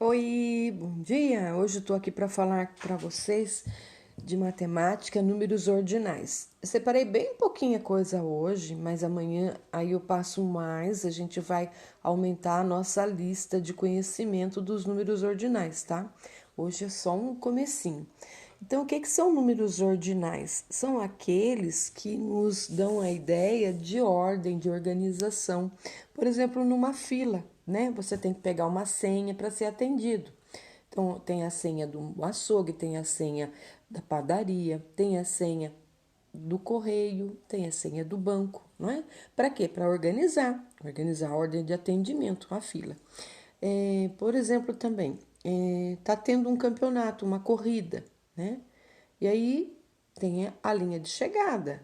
Oi, bom dia! Hoje eu tô aqui para falar para vocês de matemática, números ordinais. Eu separei bem pouquinha coisa hoje, mas amanhã aí eu passo mais, a gente vai aumentar a nossa lista de conhecimento dos números ordinais, tá? Hoje é só um comecinho. Então, o que são números ordinais? São aqueles que nos dão a ideia de ordem, de organização. Por exemplo, numa fila, né? Você tem que pegar uma senha para ser atendido. Então, tem a senha do açougue, tem a senha da padaria, tem a senha do correio, tem a senha do banco, não é? Para quê? Para organizar a ordem de atendimento, a fila. Por exemplo, também, tá tendo um campeonato, uma corrida, né? E aí tem a linha de chegada.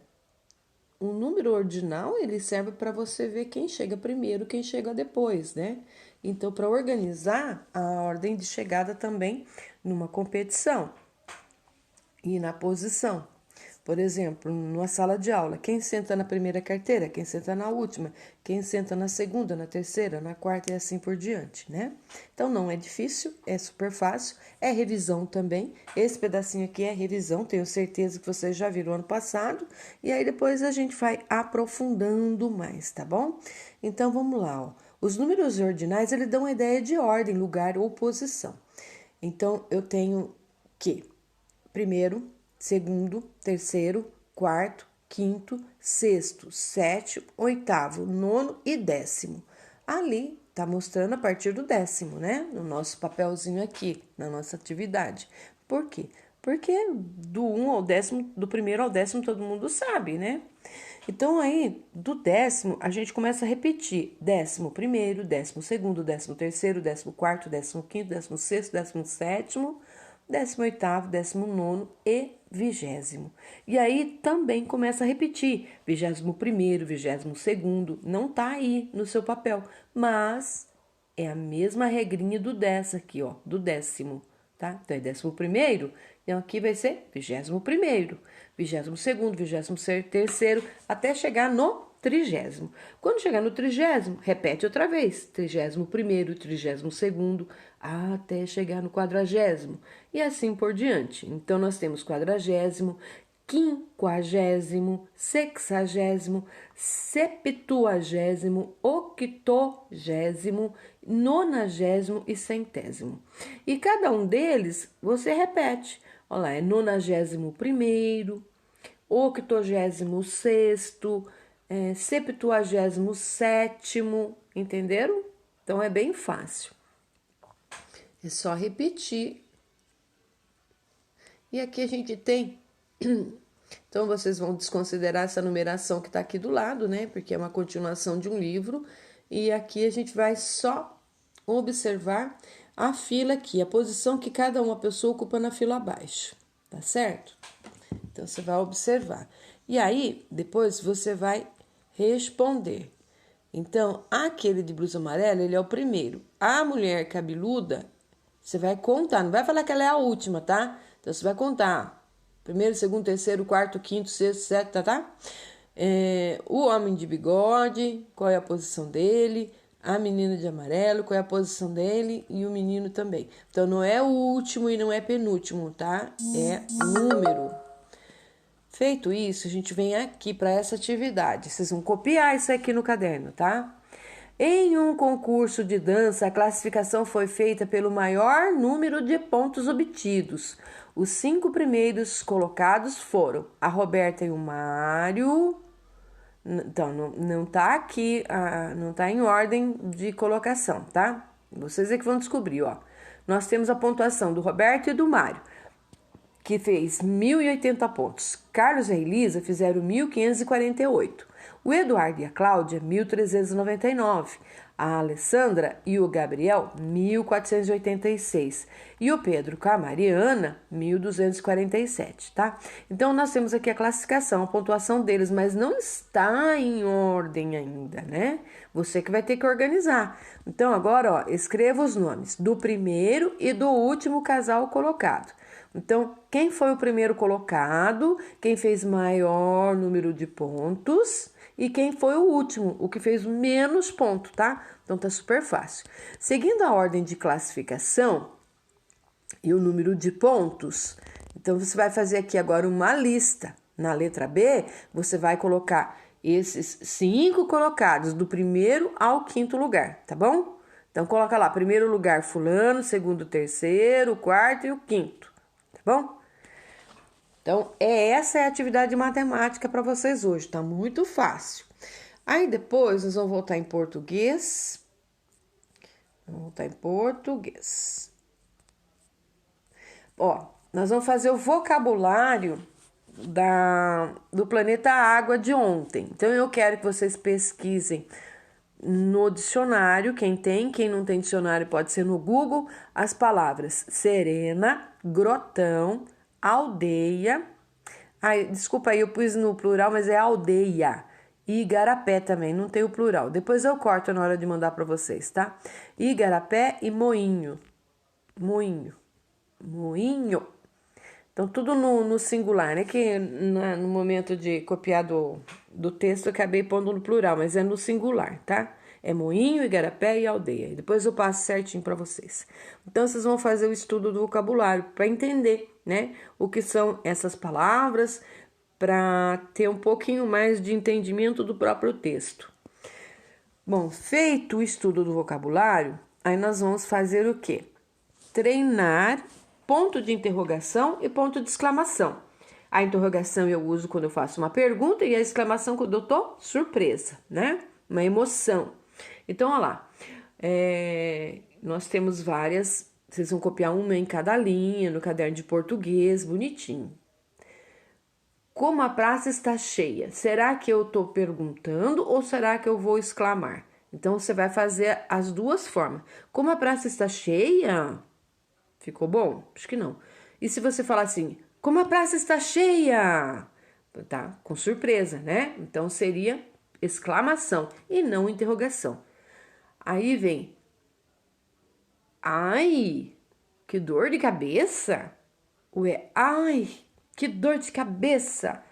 O número ordinal, ele serve para você ver quem chega primeiro, quem chega depois, né? Então, para organizar a ordem de chegada também numa competição e na posição. Por exemplo, numa sala de aula, quem senta na primeira carteira, quem senta na última, quem senta na segunda, na terceira, na quarta e assim por diante, né? Então não é difícil, é super fácil, é revisão também. Esse pedacinho aqui é revisão, tenho certeza que vocês já viram ano passado, e aí depois a gente vai aprofundando mais, tá bom? Então vamos lá, ó. Os números ordinais, eles dão a ideia de ordem, lugar ou posição. Então eu tenho que primeiro, segundo, terceiro, quarto, quinto, sexto, sétimo, oitavo, nono e décimo. Ali tá mostrando a partir do décimo, né? No nosso papelzinho aqui, na nossa atividade. Por quê? Porque do 1 ao décimo, do primeiro ao décimo, todo mundo sabe, né? Então, aí, do décimo, a gente começa a repetir. Décimo primeiro, décimo segundo, décimo terceiro, décimo quarto, décimo quinto, décimo sexto, décimo sétimo, 18º, 19º e 20º. E aí também começa a repetir, 21º, 22º, não tá aí no seu papel, mas é a mesma regrinha do 10 aqui, ó, do décimo, tá? Então é 11º, então aqui vai ser 21º, 22º, 23º, até chegar no 30º. Quando chegar no 30º, repete outra vez, 31º, 32º, até chegar no 40º, e assim por diante. Então, nós temos 40º, 50º, 60º, 70º, 80º, 90º e 100º. E cada um deles, você repete. Olha lá, é 91º, 86º, 77º, entenderam? Então, é bem fácil. É só repetir. E aqui a gente tem... Então, vocês vão desconsiderar essa numeração que está aqui do lado, né? Porque é uma continuação de um livro. E aqui a gente vai só observar a fila aqui, a posição que cada uma pessoa ocupa na fila abaixo, tá certo? Então, você vai observar. E aí, depois você vai responder. Então, aquele de blusa amarela, ele é o primeiro. A mulher cabeluda, você vai contar, não vai falar que ela é a última, tá? Então, você vai contar. Primeiro, segundo, terceiro, quarto, quinto, sexto, sétimo, tá? O homem de bigode, qual é a posição dele? A menina de amarelo, qual é a posição dele? E o menino também. Então, não é o último e não é penúltimo, tá? É número. Feito isso, a gente vem aqui para essa atividade. Vocês vão copiar isso aqui no caderno, tá? Em um concurso de dança, a classificação foi feita pelo maior número de pontos obtidos. Os 5 primeiros colocados foram a Roberta e o Mário. Então, não tá aqui, não tá em ordem de colocação, tá? Vocês é que vão descobrir, ó. Nós temos a pontuação do Roberto e do Mário, que fez 1.080 pontos. Carlos e a Elisa fizeram 1.548. O Eduardo e a Cláudia, 1.399. A Alessandra e o Gabriel, 1.486. E o Pedro com a Mariana, 1.247, tá? Então, nós temos aqui a classificação, a pontuação deles, mas não está em ordem ainda, né? Você que vai ter que organizar. Então, agora, ó, escreva os nomes do primeiro e do último casal colocado. Então, quem foi o primeiro colocado, quem fez maior número de pontos e quem foi o último, o que fez menos ponto, tá? Então tá super fácil. Seguindo a ordem de classificação e o número de pontos, então você vai fazer aqui agora uma lista. Na letra B, você vai colocar esses 5 colocados do primeiro ao 5º lugar, tá bom? Então coloca lá, primeiro lugar fulano, segundo, terceiro, quarto e o 5º, tá bom? Então, essa é a atividade de matemática para vocês hoje, tá muito fácil. Aí depois nós vamos voltar em português. Ó, nós vamos fazer o vocabulário do planeta Água de ontem. Então, eu quero que vocês pesquisem no dicionário, quem não tem dicionário pode ser no Google, as palavras serena, grotão, aldeia. Ai, desculpa aí, eu pus no plural, mas é aldeia. E igarapé também, não tem o plural. Depois eu corto na hora de mandar para vocês, tá? Igarapé e moinho. Moinho. Então, tudo no singular, né? Que no momento de copiar do texto eu acabei pondo no plural, mas é no singular, tá? É moinho, igarapé e aldeia. E depois eu passo certinho para vocês. Então, vocês vão fazer o estudo do vocabulário para entender, né? O que são essas palavras, para ter um pouquinho mais de entendimento do próprio texto. Bom, feito o estudo do vocabulário, aí nós vamos fazer o quê? Treinar ponto de interrogação e ponto de exclamação. A interrogação eu uso quando eu faço uma pergunta e a exclamação quando eu tô surpresa, né? Uma emoção. Então, olha lá. Nós temos várias, vocês vão copiar uma em cada linha, no caderno de português, bonitinho. Como a praça está cheia? Será que eu estou perguntando ou será que eu vou exclamar? Então, você vai fazer as duas formas. Como a praça está cheia? Ficou bom? Acho que não. E se você falar assim, como a praça está cheia? Tá, com surpresa, né? Então, seria exclamação e não interrogação. Aí vem, ai, que dor de cabeça? Ué, ai, que dor de cabeça?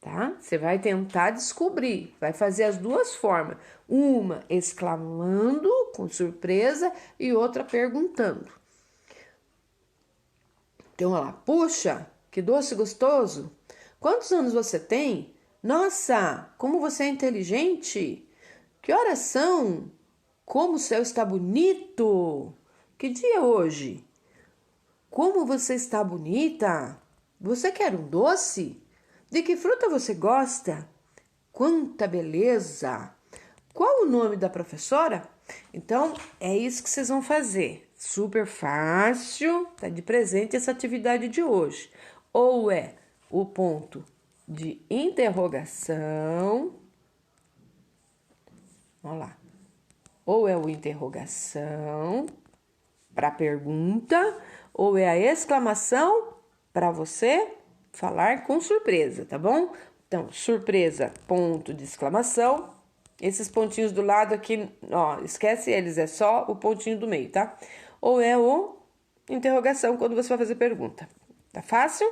Tá? Você vai tentar descobrir, vai fazer as duas formas. Uma exclamando com surpresa e outra perguntando. Então, olha lá, puxa, que doce gostoso. Quantos anos você tem? Nossa, como você é inteligente. Que horas são? Como o céu está bonito. Que dia é hoje? Como você está bonita. Você quer um doce? De que fruta você gosta? Quanta beleza! Qual o nome da professora? Então, é isso que vocês vão fazer. Super fácil, tá de presente essa atividade de hoje. Ou é o ponto de interrogação. Olha lá. Ou é o interrogação para pergunta, ou é a exclamação para você falar com surpresa, tá bom? Então, surpresa, ponto de exclamação. Esses pontinhos do lado aqui, ó, esquece eles, é só o pontinho do meio, tá? Ou é o interrogação quando você vai fazer pergunta. Tá fácil?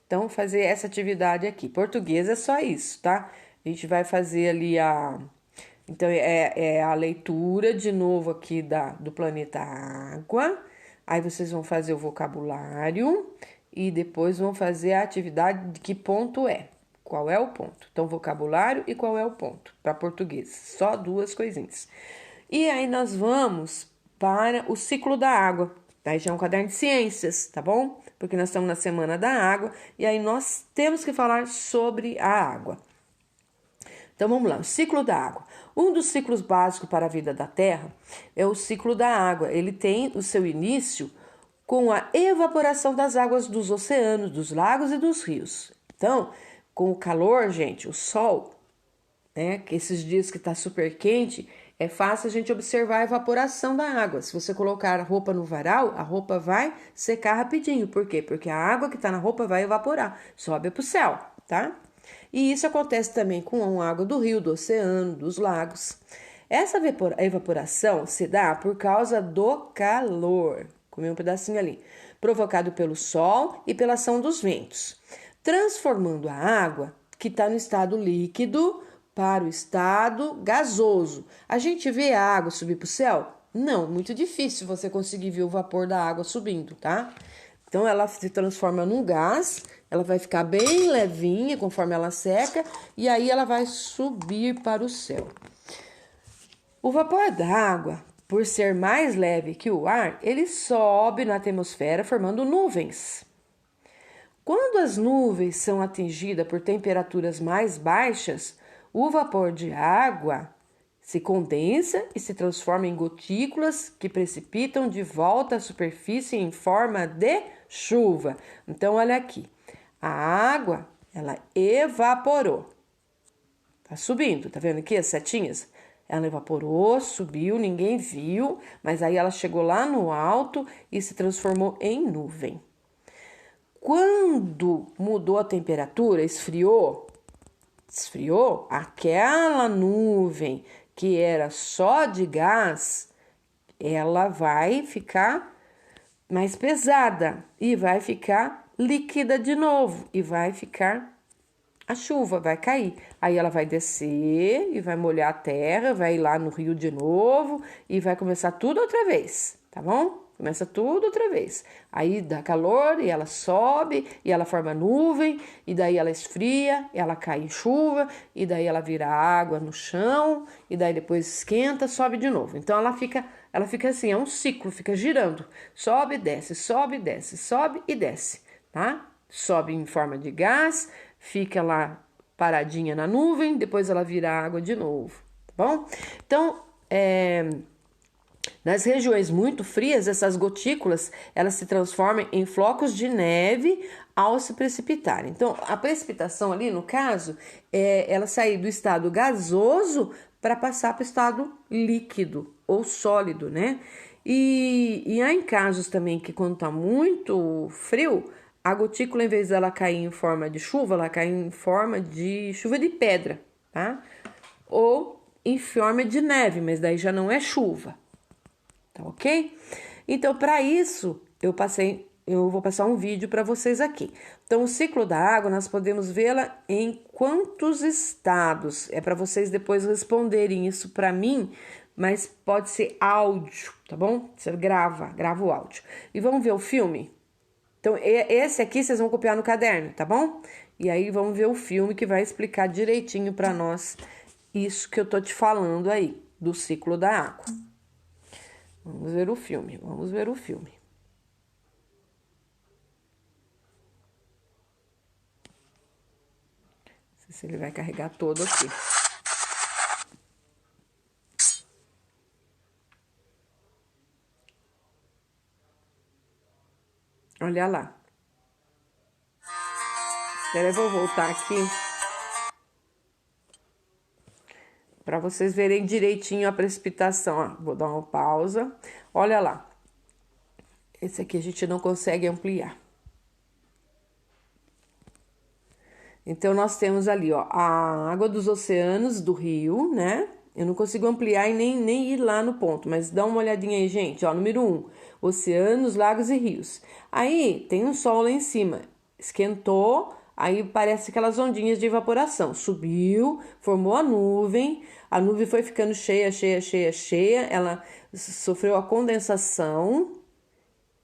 Então, fazer essa atividade aqui. Português é só isso, tá? A gente vai fazer ali Então, é a leitura de novo aqui do planeta Água. Aí vocês vão fazer o vocabulário e depois vão fazer a atividade de que ponto é. Qual é o ponto? Então, vocabulário e qual é o ponto para português. Só duas coisinhas. E aí nós vamos para o ciclo da água. Daí já é um caderno de ciências, tá bom? Porque nós estamos na Semana da Água e aí nós temos que falar sobre a água. Então, vamos lá, o ciclo da água. Um dos ciclos básicos para a vida da Terra é o ciclo da água. Ele tem o seu início com a evaporação das águas dos oceanos, dos lagos e dos rios. Então, com o calor, gente, o sol, né, que esses dias que está super quente, é fácil a gente observar a evaporação da água. Se você colocar a roupa no varal, a roupa vai secar rapidinho. Por quê? Porque a água que está na roupa vai evaporar, sobe para o céu, tá? E isso acontece também com a água do rio, do oceano, dos lagos. Essa evaporação se dá por causa do calor, comi um pedacinho ali, provocado pelo sol e pela ação dos ventos, transformando a água que está no estado líquido para o estado gasoso. A gente vê a água subir para o céu? Não, muito difícil você conseguir ver o vapor da água subindo, tá? Então, ela se transforma num gás, ela vai ficar bem levinha conforme ela seca, e aí ela vai subir para o céu. O vapor da água, por ser mais leve que o ar, ele sobe na atmosfera formando nuvens. Quando as nuvens são atingidas por temperaturas mais baixas, o vapor de água se condensa e se transforma em gotículas que precipitam de volta à superfície em forma de chuva. Então, olha aqui. A água, ela evaporou. Tá subindo, tá vendo aqui as setinhas? Ela evaporou, subiu, ninguém viu, mas aí ela chegou lá no alto e se transformou em nuvem. Quando mudou a temperatura, esfriou, aquela nuvem que era só de gás, ela vai ficar mais pesada e vai ficar líquida de novo e vai ficar a chuva, vai cair. Aí ela vai descer e vai molhar a terra, vai ir lá no rio de novo e vai começar tudo outra vez, tá bom? Começa tudo outra vez. Aí dá calor e ela sobe e ela forma nuvem e daí ela esfria, ela cai em chuva e daí ela vira água no chão e daí depois esquenta, sobe de novo. Então ela fica assim, é um ciclo, fica girando. Sobe, desce, sobe, desce, sobe e desce, tá? Sobe em forma de gás, fica lá paradinha na nuvem, depois ela vira água de novo, tá bom? Então, nas regiões muito frias, essas gotículas, elas se transformam em flocos de neve ao se precipitarem. Então, a precipitação ali, no caso, é ela sair do estado gasoso para passar para o estado líquido ou sólido, né? E há em casos também que quando está muito frio, a gotícula, em vez dela cair em forma de chuva, ela cai em forma de chuva de pedra, tá? Ou em forma de neve, mas daí já não é chuva. Tá ok? Então, para isso, eu vou passar um vídeo para vocês aqui. Então, o ciclo da água, nós podemos vê-la em quantos estados? É para vocês depois responderem isso para mim, mas pode ser áudio, tá bom? Você grava o áudio. E vamos ver o filme? Então, esse aqui vocês vão copiar no caderno, tá bom? E aí, vamos ver o filme que vai explicar direitinho para nós isso que eu tô te falando aí, do ciclo da água. Vamos ver o filme. Não sei se ele vai carregar todo aqui. Olha lá. Espera, eu vou voltar aqui para vocês verem direitinho a precipitação. Ó, vou dar uma pausa. Olha lá. Esse aqui a gente não consegue ampliar. Então, nós temos ali, ó, a água dos oceanos, do rio, né? Eu não consigo ampliar e nem ir lá no ponto, mas dá uma olhadinha aí, gente. Ó, número 1, oceanos, lagos e rios. Aí, tem um sol lá em cima. Esquentou, aí parece aquelas ondinhas de evaporação. Subiu, formou a nuvem foi ficando cheia. Ela sofreu a condensação,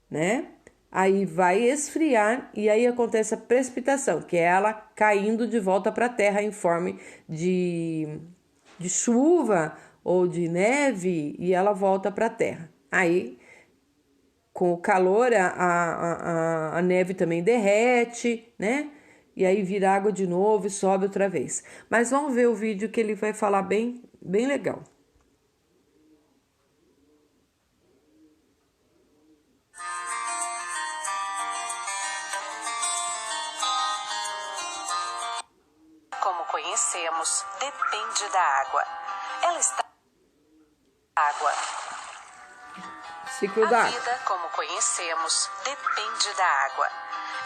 né? Aí vai esfriar e aí acontece a precipitação, que é ela caindo de volta para a terra em forma de chuva ou de neve e ela volta para a terra. Aí, com o calor, a neve também derrete, né? E aí vira água de novo e sobe outra vez. Mas vamos ver o vídeo que ele vai falar bem legal. Como conhecemos, depende da água. Ela está água. Ciclo da água. A vida, como conhecemos, depende da água.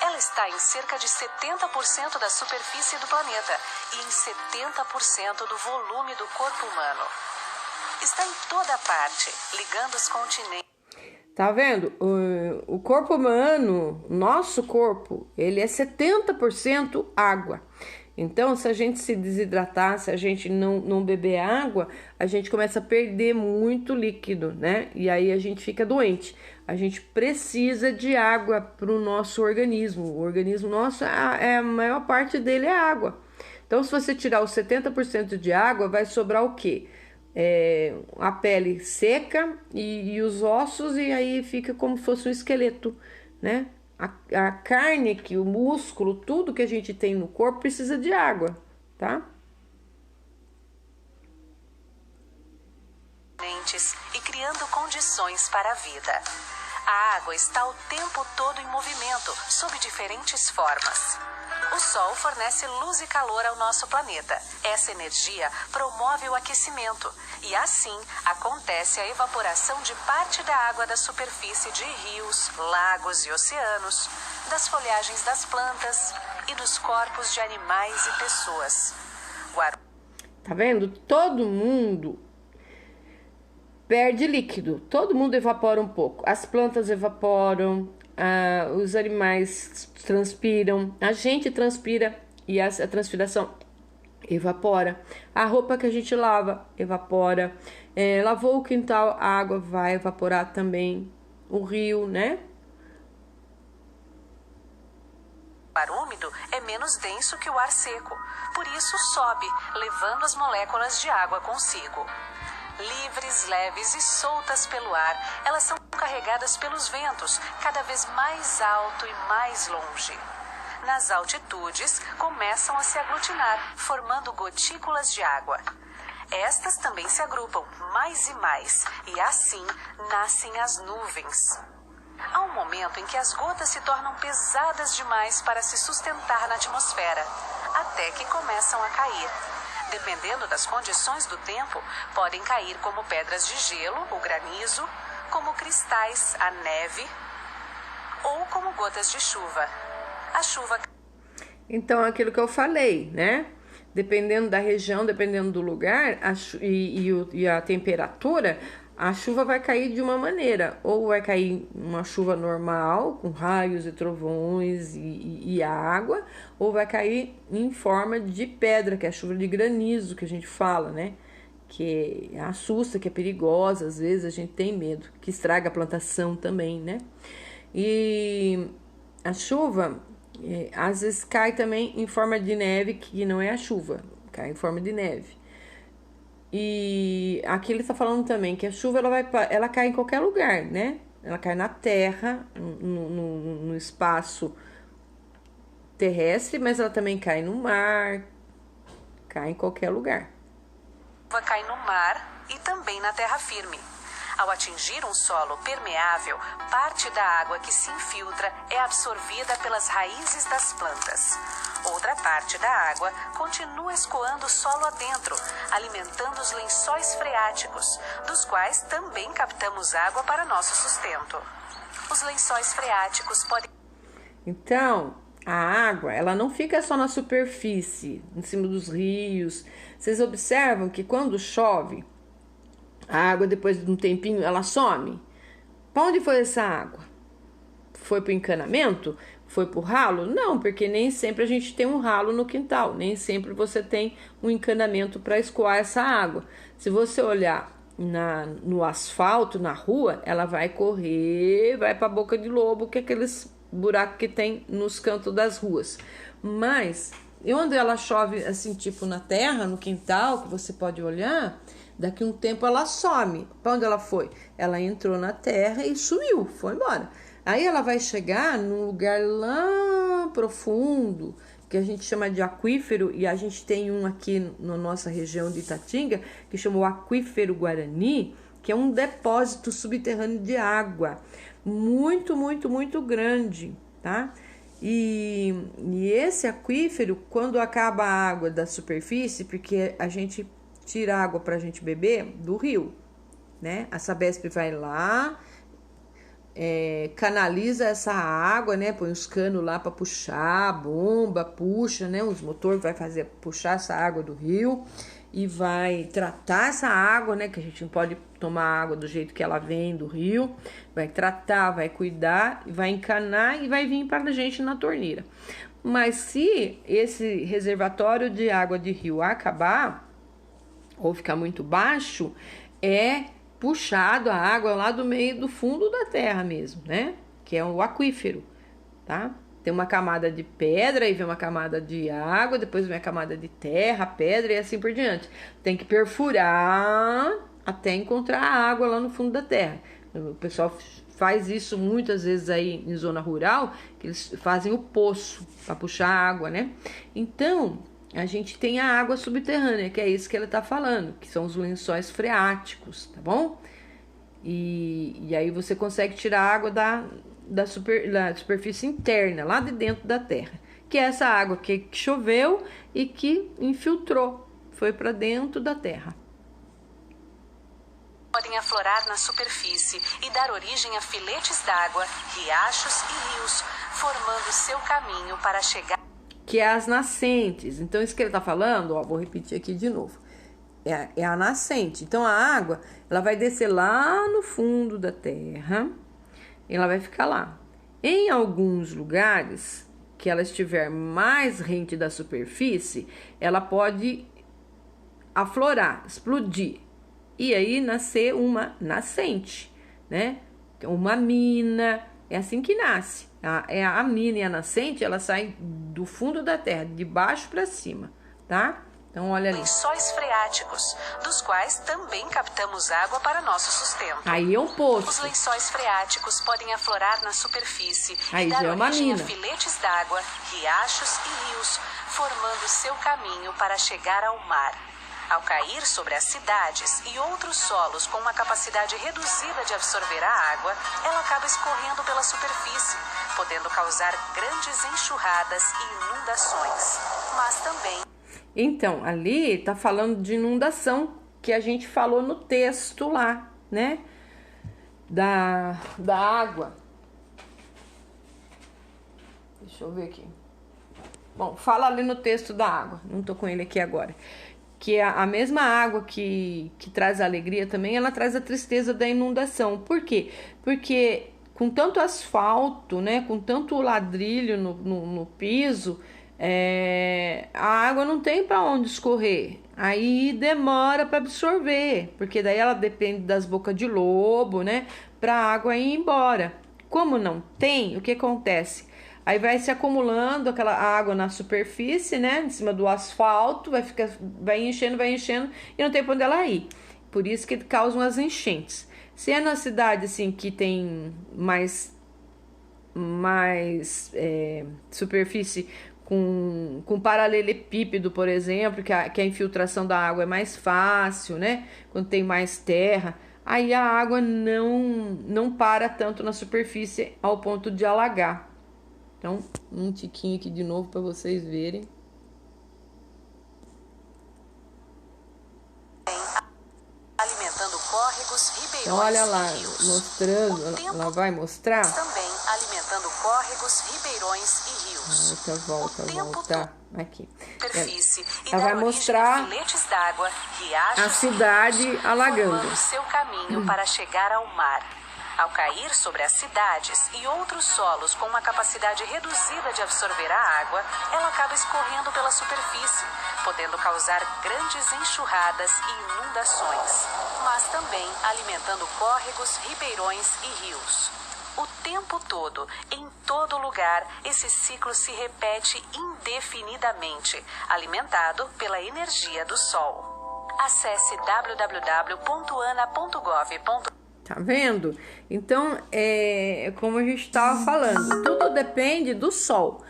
Ela está em cerca de 70% da superfície do planeta e em 70% do volume do corpo humano. Está em toda parte, ligando os continentes. Tá vendo? O corpo humano, nosso corpo, ele é 70% água. Então, se a gente se desidratar, se a gente não beber água, a gente começa a perder muito líquido, né? E aí a gente fica doente. A gente precisa de água para o nosso organismo. O organismo nosso, a maior parte dele é água. Então, se você tirar os 70% de água, vai sobrar o quê? A pele seca e os ossos, e aí fica como se fosse um esqueleto, né? A carne, que o músculo, tudo que a gente tem no corpo precisa de água, tá? E criando condições para a vida. A água está o tempo todo em movimento, sob diferentes formas. O Sol fornece luz e calor ao nosso planeta. Essa energia promove o aquecimento e assim acontece a evaporação de parte da água da superfície de rios, lagos e oceanos, das folhagens das plantas e dos corpos de animais e pessoas. Tá vendo? Todo mundo perde líquido, todo mundo evapora um pouco. As plantas evaporam, os animais transpiram, a gente transpira e a transpiração evapora. A roupa que a gente lava evapora. Lavou o quintal, a água vai evaporar também. O rio, né? O ar úmido é menos denso que o ar seco, por isso sobe, levando as moléculas de água consigo. Livres, leves e soltas pelo ar, elas são carregadas pelos ventos, cada vez mais alto e mais longe. Nas altitudes, começam a se aglutinar, formando gotículas de água. Estas também se agrupam mais e mais, e assim nascem as nuvens. Há um momento em que as gotas se tornam pesadas demais para se sustentar na atmosfera, até que começam a cair. Dependendo das condições do tempo, podem cair como pedras de gelo, o granizo, como cristais, a neve, ou como gotas de chuva. A chuva... Então, aquilo que eu falei, né? Dependendo da região, dependendo do lugar e a temperatura, a chuva vai cair de uma maneira. Ou vai cair uma chuva normal, com raios e trovões e água, ou vai cair em forma de pedra, que é a chuva de granizo que a gente fala, né? Que assusta, que é perigosa, às vezes a gente tem medo, que estraga a plantação também, né? E a chuva, às vezes cai também em forma de neve, que não é a chuva, cai em forma de neve. E aqui ele está falando também que a chuva ela cai em qualquer lugar, né? Ela cai na terra, no espaço terrestre, mas ela também cai no mar, cai em qualquer lugar. A chuva cai no mar e também na terra firme. Ao atingir um solo permeável, parte da água que se infiltra é absorvida pelas raízes das plantas. Outra parte da água continua escoando o solo adentro, alimentando os lençóis freáticos, dos quais também captamos água para nosso sustento. Os lençóis freáticos podem... Então, a água, ela não fica só na superfície, em cima dos rios. Vocês observam que quando chove, a água, depois de um tempinho, ela some. Para onde foi essa água? Foi para o encanamento? Foi para o ralo? Não, porque nem sempre a gente tem um ralo no quintal. Nem sempre você tem um encanamento para escoar essa água. Se você olhar no asfalto, na rua, ela vai correr, vai para a boca de lobo, que é aqueles buracos que tem nos cantos das ruas. Mas, e onde ela chove, assim, tipo na terra, no quintal, que você pode olhar... Daqui a um tempo ela some. Para onde ela foi? Ela entrou na terra e sumiu, foi embora. Aí ela vai chegar num lugar lá profundo, que a gente chama de aquífero, e a gente tem um aqui na nossa região de Itatinga, que chama o Aquífero Guarani, que é um depósito subterrâneo de água. Muito, muito, muito grande, tá? E esse aquífero, quando acaba a água da superfície, porque a gente tira água para a gente beber do rio, né? A Sabesp vai lá, canaliza essa água, né? Põe os canos lá para puxar, a bomba puxa, né? Os motores vai puxar essa água do rio e vai tratar essa água, né? Que a gente não pode tomar água do jeito que ela vem do rio. Vai tratar, vai cuidar, vai encanar e vai vir para a gente na torneira. Mas se esse reservatório de água de rio acabar ou ficar muito baixo, é puxado a água lá do meio do fundo da terra mesmo, né? Que é o aquífero, tá? Tem uma camada de pedra, aí vem uma camada de água, depois vem a camada de terra, pedra e assim por diante. Tem que perfurar até encontrar a água lá no fundo da terra. O pessoal faz isso muitas vezes aí em zona rural, que eles fazem o poço para puxar a água, né? Então, a gente tem a água subterrânea, que é isso que ela tá falando, que são os lençóis freáticos, tá bom? E aí você consegue tirar a água da superfície interna, lá de dentro da terra, que é essa água que choveu e que infiltrou, foi para dentro da terra. Podem aflorar na superfície e dar origem a filetes d'água, riachos e rios, formando seu caminho para chegar... Que é as nascentes. Então, isso que ele está falando, ó, vou repetir aqui de novo. É a nascente. Então, a água, ela vai descer lá no fundo da terra e ela vai ficar lá. Em alguns lugares que ela estiver mais rente da superfície, ela pode aflorar, explodir. E aí nascer uma nascente, né? Uma mina, é assim que nasce. A mina e a nascente, ela sai do fundo da terra, de baixo para cima, tá? Então, olha ali. Lençóis freáticos, dos quais também captamos água para nosso sustento. Aí é um poço. Os lençóis freáticos podem aflorar na superfície aí e dar já é uma origem mina. A filetes d'água, riachos e rios, formando seu caminho para chegar ao mar. Ao cair sobre as cidades e outros solos com uma capacidade reduzida de absorver a água, ela acaba escorrendo pela superfície, podendo causar grandes enxurradas e inundações. Mas também... Então, ali tá falando de inundação, que a gente falou no texto lá, né? Da água. Deixa eu ver aqui. Bom, fala ali no texto da água, não tô com ele aqui agora. Que a mesma água que traz a alegria também, ela traz a tristeza da inundação. Por quê? Porque com tanto asfalto, né, com tanto ladrilho no piso, a água não tem para onde escorrer. Aí demora para absorver, porque daí ela depende das bocas de lobo, né, para a água ir embora. Como não tem, o que acontece? Aí vai se acumulando aquela água na superfície, né? Em cima do asfalto, vai enchendo e não tem para onde ela ir. Por isso que causam as enchentes. Se é na cidade assim que tem mais superfície com paralelepípedo, por exemplo, que a infiltração da água é mais fácil, né? Quando tem mais terra, aí a água não para tanto na superfície ao ponto de alagar. Então, um tiquinho aqui de novo para vocês verem. Alimentando córregos, ribeirões então, olha lá, e rios. mostrando, ela vai mostrar. Também alimentando córregos, ribeirões e rios. Volta. Aqui. Superfície ela vai mostrar filetes d'água, riachos, a cidade alagando. Formando seu caminho para chegar ao mar. Ao cair sobre as cidades e outros solos com uma capacidade reduzida de absorver a água, ela acaba escorrendo pela superfície, podendo causar grandes enxurradas e inundações, mas também alimentando córregos, ribeirões e rios. O tempo todo, em todo lugar, esse ciclo se repete indefinidamente, alimentado pela energia do Sol. Acesse www.ana.gov.br. Tá vendo? Então, como a gente estava falando, tudo depende do sol.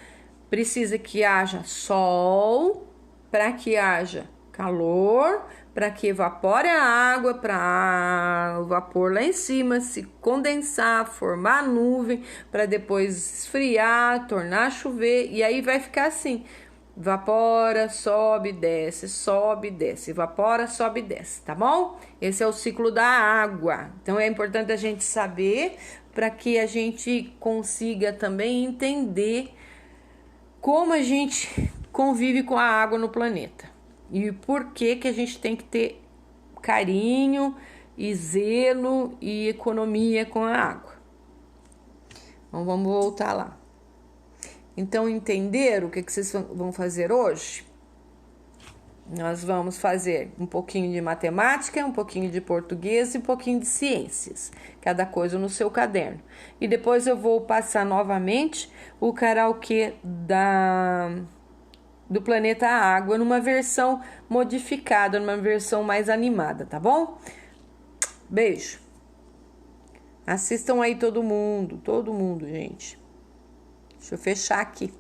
Precisa que haja sol para que haja calor, para que evapore a água, para o vapor lá em cima se condensar, formar nuvem, para depois esfriar, tornar a chover, e aí vai ficar assim. Evapora, sobe, desce, evapora, sobe, desce, tá bom? Esse é o ciclo da água. Então é importante a gente saber para que a gente consiga também entender como a gente convive com a água no planeta e por que a gente tem que ter carinho e zelo e economia com a água. Então vamos voltar lá. Então, entenderam o que vocês vão fazer hoje? Nós vamos fazer um pouquinho de matemática, um pouquinho de português e um pouquinho de ciências. Cada coisa no seu caderno. E depois eu vou passar novamente o karaokê do Planeta Água numa versão modificada, numa versão mais animada, tá bom? Beijo. Assistam aí todo mundo, gente. Deixa eu fechar aqui.